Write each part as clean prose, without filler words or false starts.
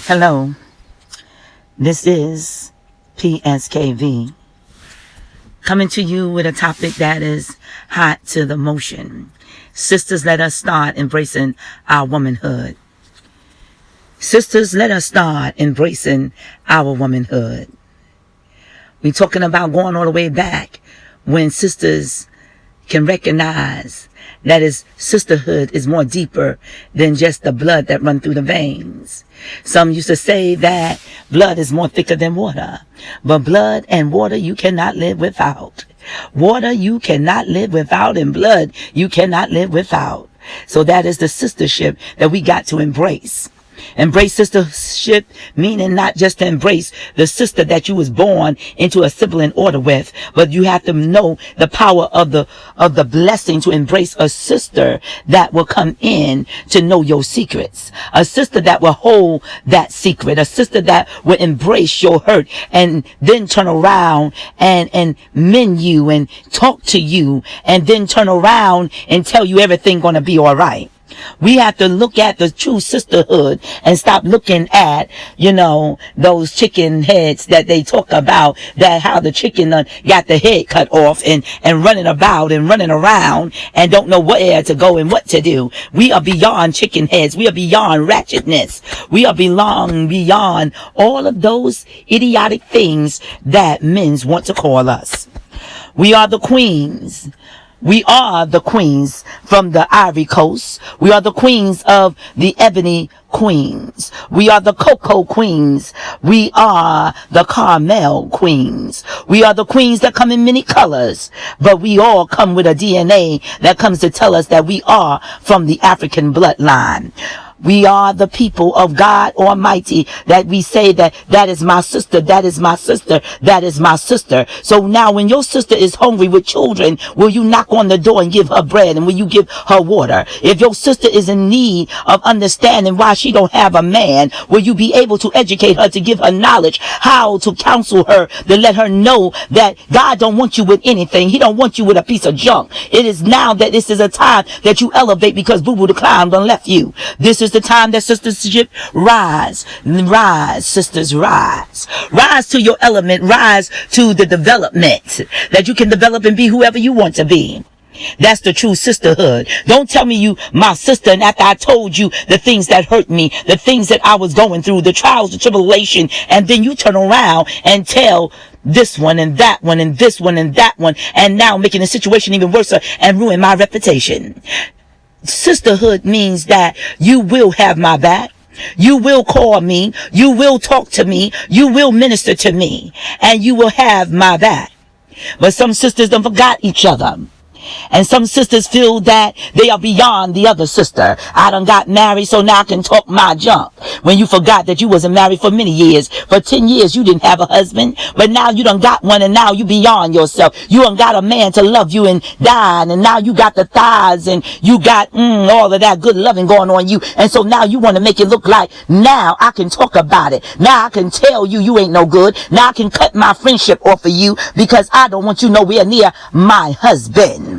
Hello, this is PSKV coming to you with a topic that is hot to the motion. Sisters, let us start embracing our womanhood. Sisters, let us start embracing our womanhood. We're talking about going all the way back when sisters can recognize that sisterhood is more deeper than just the blood that runs through the veins. Some used to say that blood is more thicker than water, but blood and water you cannot live without. Water you cannot live without, and blood you cannot live without. So that is the sistership that we got to embrace. Embrace sistership, meaning not just to embrace the sister that you was born into a sibling order with, but you have to know the power of the blessing to embrace a sister that will come in to know your secrets, a sister that will hold that secret, a sister that will embrace your hurt and then turn around and mend you and talk to you and then turn around and tell you everything gonna be all right. We have to look at the true sisterhood and stop looking at, those chicken heads that they talk about, that how the chicken got the head cut off and running about and running around and don't know where to go and what to do. We are beyond chicken heads. We are beyond ratchetness. We are beyond all of those idiotic things that men want to call us. We are the queens. We are the queens from the Ivory Coast. We are the queens of the Ebony Queens. We are the Cocoa Queens. We are the Caramel Queens. We are the queens that come in many colors, but we all come with a DNA that comes to tell us that we are from the African bloodline. We are the people of God Almighty that we say that is my sister, that is my sister, that is my sister. So now when your sister is hungry with children, will you knock on the door and give her bread, and will you give her water? If your sister is in need of understanding why she don't have a man, will you be able to educate her, to give her knowledge, how to counsel her, to let her know that God don't want you with anything. He don't want you with a piece of junk. It is now that this is a time that you elevate, because Boo Boo the Clown done left you. This is the time that sistership rise. Rise, sisters, rise. Rise to your element. Rise to the development that you can develop and be whoever you want to be. That's the true sisterhood. Don't tell me you my sister, and after I told you the things that hurt me, the things that I was going through, the trials, the tribulation, and then you turn around and tell this one and that one and this one and that one, and now making the situation even worse and ruin my reputation. Sisterhood means that you will have my back. You will call me. You will talk to me. You will minister to me. And you will have my back. But some sisters don't forgot each other. And some sisters feel that they are beyond the other sister. I done got married, so now I can talk my junk. When you forgot that you wasn't married for many years. For 10 years you didn't have a husband, but now you done got one, and now you beyond yourself. You done got a man to love you and dine, and now you got the thighs, and you got all of that good loving going on you. And so now you want to make it look like now I can talk about it. Now I can tell you you ain't no good. Now I can cut my friendship off of you because I don't want you nowhere near my husband.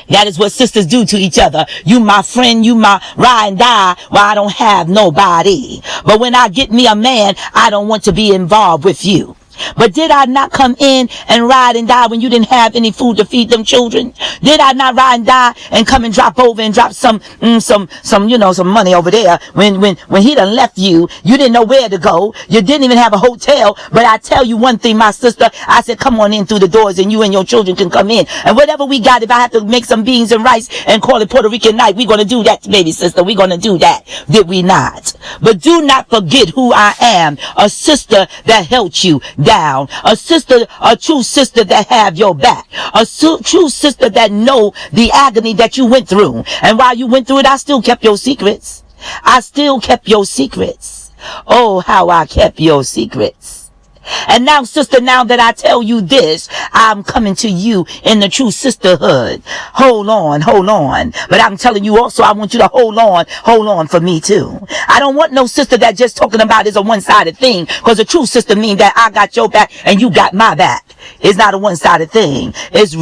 That is what sisters do to each other. You my friend, you my ride and die, while I don't have nobody. But when I get me a man, I don't want to be involved with you. But did I not come in and ride and die when you didn't have any food to feed them children? Did I not ride and die and come and drop over and drop some money over there when he done left you? You didn't know where to go. You didn't even have a hotel. But I tell you one thing, my sister, I said, come on in through the doors and you and your children can come in. And whatever we got, if I have to make some beans and rice and call it Puerto Rican night, we're going to do that, baby sister. We're going to do that. Did we not? But do not forget who I am. A sister that helped you down, a sister, a true sister that have your back, a true sister that know the agony that you went through, and while you went through it, I still kept your secrets. I still kept your secrets. Oh, how I kept your secrets. And now, sister, now that I tell you this, I'm coming to you in the true sisterhood. Hold on. But I'm telling you also, I want you to hold on for me too. I don't want no sister that just talking about is a one-sided thing, because a true sister means that I got your back and you got my back. It's not a one-sided thing. It's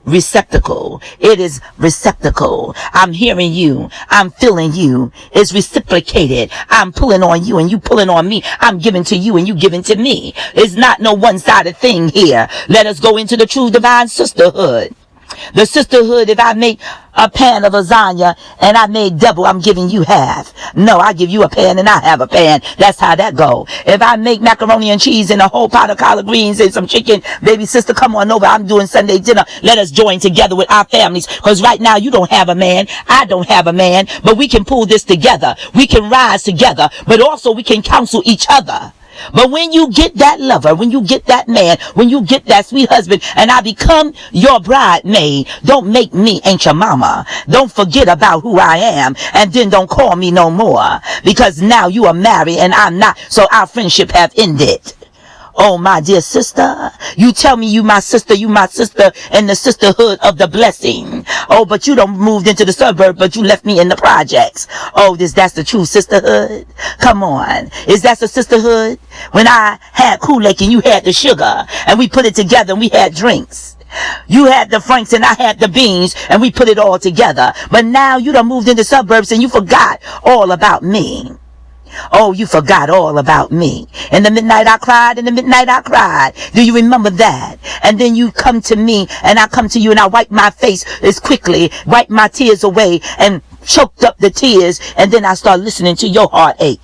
receptacle. It is receptacle. I'm hearing you. I'm feeling you. It's reciprocated. I'm pulling on you and you pulling on me. I'm giving to you and you giving to me. It's not no one-sided thing here. Let us go into the true divine sisterhood. The sisterhood, if I make a pan of lasagna and I made double, I'm giving you half. No, I give you a pan and I have a pan. That's how that go. If I make macaroni and cheese and a whole pot of collard greens and some chicken, baby sister, come on over. I'm doing Sunday dinner. Let us join together with our families. Because right now you don't have a man. I don't have a man. But we can pull this together. We can rise together. But also we can counsel each other. But when you get that lover, when you get that man, when you get that sweet husband, and I become your bridemaid, don't make me ain't your mama. Don't forget about who I am, and then don't call me no more. Because now you are married and I'm not, so our friendship have ended. Oh, my dear sister, you tell me you my sister in the sisterhood of the blessing. Oh, but you done moved into the suburb, but you left me in the projects. Oh, that's the true sisterhood? Come on. Is that the sisterhood? When I had Kool-Aid and you had the sugar, and we put it together and we had drinks. You had the franks and I had the beans, and we put it all together. But now you done moved into suburbs and you forgot all about me. Oh, you forgot all about me. In the midnight I cried, in the midnight I cried. Do you remember that? And then you come to me, and I come to you, and I wipe my face as quickly, wipe my tears away, and choked up the tears, and then I start listening to your heartache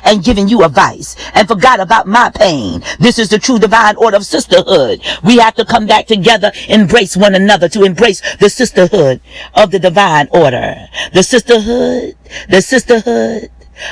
and giving you advice, and forgot about my pain. This is the true divine order of sisterhood. We have to come back together, embrace one another, to embrace the sisterhood of the divine order. The sisterhood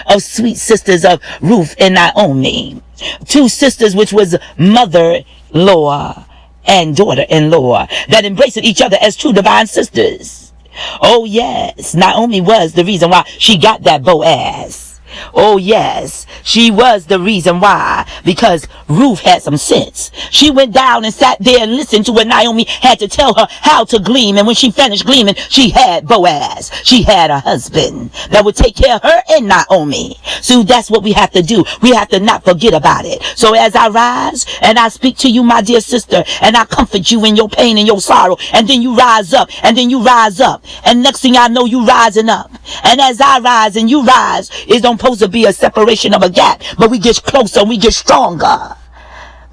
of sweet sisters of Ruth and Naomi. Two sisters which was mother-in-law and daughter-in-law that embraced each other as true divine sisters. Oh yes, Naomi was the reason why she got that Boaz. Oh yes, she was the reason why, because Ruth had some sense. She went down and sat there and listened to what Naomi had to tell her how to glean, and when she finished gleaming, she had Boaz. She had a husband that would take care of her and Naomi. So that's what we have to do. We have to not forget about it. So as I rise and I speak to you, my dear sister, and I comfort you in your pain and your sorrow, and then you rise up, and then you rise up, and next thing I know, you rising up. And as I rise and you rise, it's don't supposed to be a separation of a gap, but we get closer, we get stronger.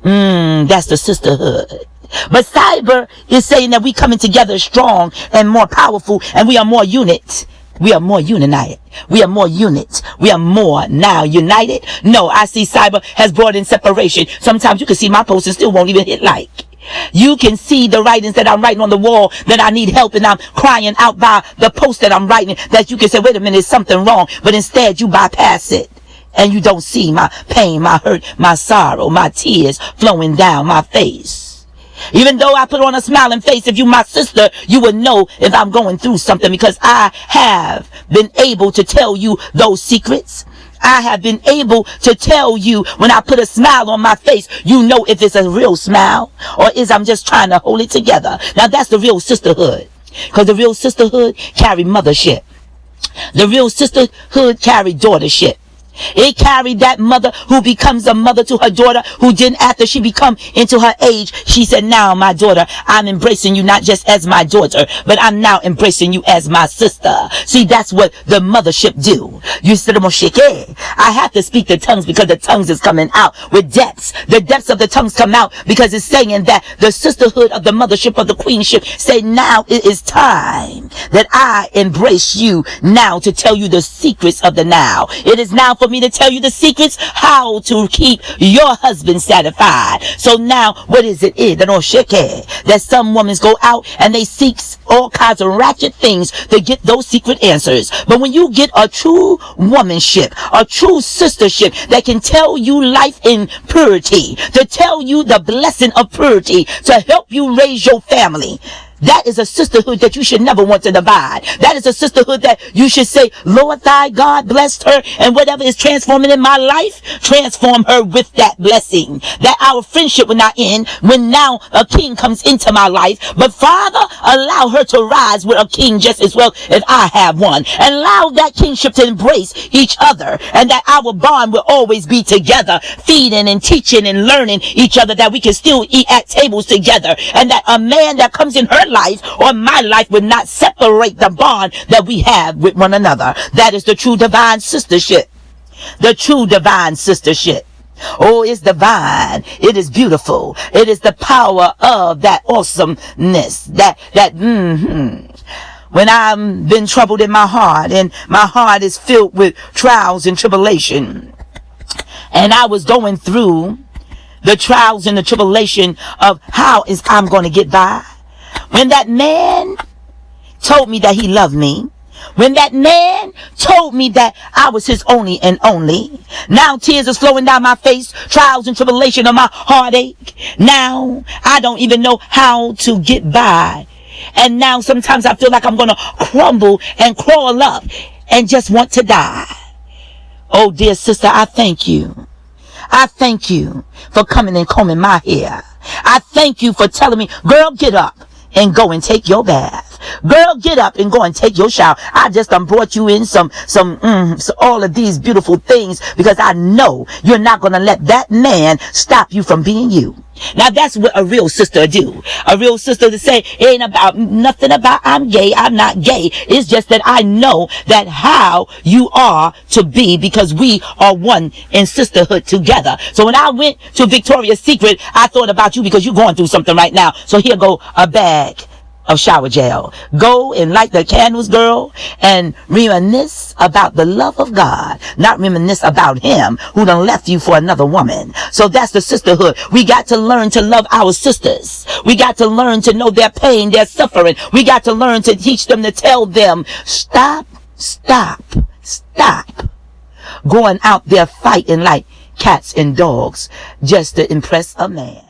That's the sisterhood. But cyber is saying that we coming together strong and more powerful, and we are more unit. We are more united. We are more units. We are more now united. No, I see cyber has brought in separation. Sometimes you can see my post and still won't even hit like. You can see the writings that I'm writing on the wall that I need help, and I'm crying out by the post that I'm writing, that you can say, wait a minute, there's something wrong. But instead you bypass it, and you don't see my pain, my hurt, my sorrow, my tears flowing down my face. Even though I put on a smiling face, if you my sister, you would know if I'm going through something, because I have been able to tell you those secrets. I have been able to tell you when I put a smile on my face, you know if it's a real smile or is I'm just trying to hold it together. Now that's the real sisterhood, because the real sisterhood carry mothership. The real sisterhood carry daughtership. It carried that mother who becomes a mother to her daughter, who then after she become into her age, she said, now my daughter, I'm embracing you not just as my daughter, but I'm now embracing you as my sister. See, that's what the mothership do. You said, I have to speak the tongues because the tongues is coming out with depths. The depths of the tongues come out because it's saying that the sisterhood of the mothership of the queenship say, now it is time that I embrace you now to tell you the secrets of the now. It is now for me to tell you the secrets how to keep your husband satisfied. So now what is it? That some women go out and they seek all kinds of ratchet things to get those secret answers. But when you get a true womanship, a true sistership that can tell you life in purity, to tell you the blessing of purity, to help you raise your family, that is a sisterhood that you should never want to divide. That is a sisterhood that you should say, Lord thy God blessed her, and whatever is transforming in my life, transform her with that blessing. That our friendship will not end when now a king comes into my life, but Father, allow her to rise with a king just as well as I have one, and allow that kingship to embrace each other, and that our bond will always be together, feeding and teaching and learning each other, that we can still eat at tables together, and that a man that comes in her her life or my life would not separate the bond that we have with one another. That is the true divine sistership. The true divine sistership. Oh, it's divine. It is beautiful. It is the power of that awesomeness. When I've been troubled in my heart and my heart is filled with trials and tribulation, and I was going through the trials and the tribulation of how is I'm going to get by. When that man told me that he loved me, when that man told me that I was his only and only, now tears is flowing down my face, trials and tribulation of my heartache. Now I don't even know how to get by. And now sometimes I feel like I'm going to crumble and crawl up and just want to die. Oh, dear sister, I thank you. I thank you for coming and combing my hair. I thank you for telling me, girl, get up and go and take your bath. Girl, get up and go and take your shower. I just brought you in some all of these beautiful things because I know you're not going to let that man stop you from being you. Now that's what a real sister do. A real sister to say, it ain't about nothing about I'm gay, I'm not gay. It's just that I know that how you are to be because we are one in sisterhood together. So when I went to Victoria's Secret, I thought about you because you're going through something right now. So here go a bag of shower gel. Go and light the candles, girl, and reminisce about the love of God, not reminisce about him who done left you for another woman. So that's the sisterhood. We got to learn to love our sisters. We got to learn to know their pain, their suffering. We got to learn to teach them, to tell them, stop going out there fighting like cats and dogs just to impress a man.